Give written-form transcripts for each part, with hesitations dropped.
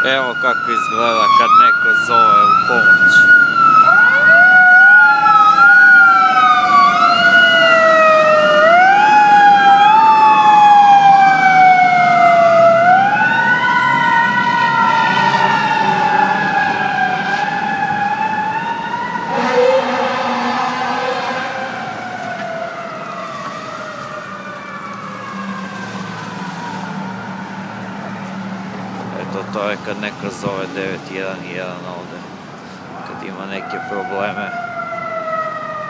Evo kako izgleda kad neko zove u pomoć. To je kad neko zove 911 ovde, kad ima neke probleme.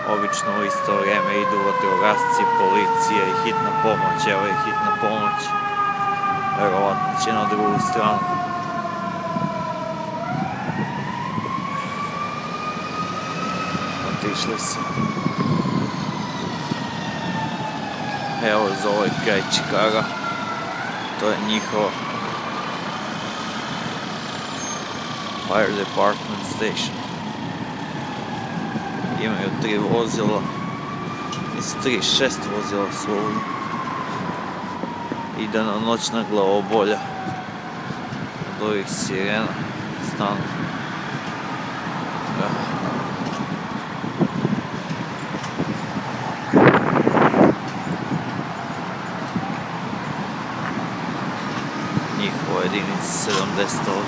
Obično u isto vrijeme idu vatrogasci, policija i hitna pomoć. Evo je hitna pomoć, verovatno će na drugu stranu. Otišli su. Evo za ovaj kraj Čikaga, to je njihovo Fire Department Station. Imaju 3 vozila, mislim 6 vozila slobodno. Ide na noćna glavobolja od ovih sirena stanu. Njihova jedinica 78.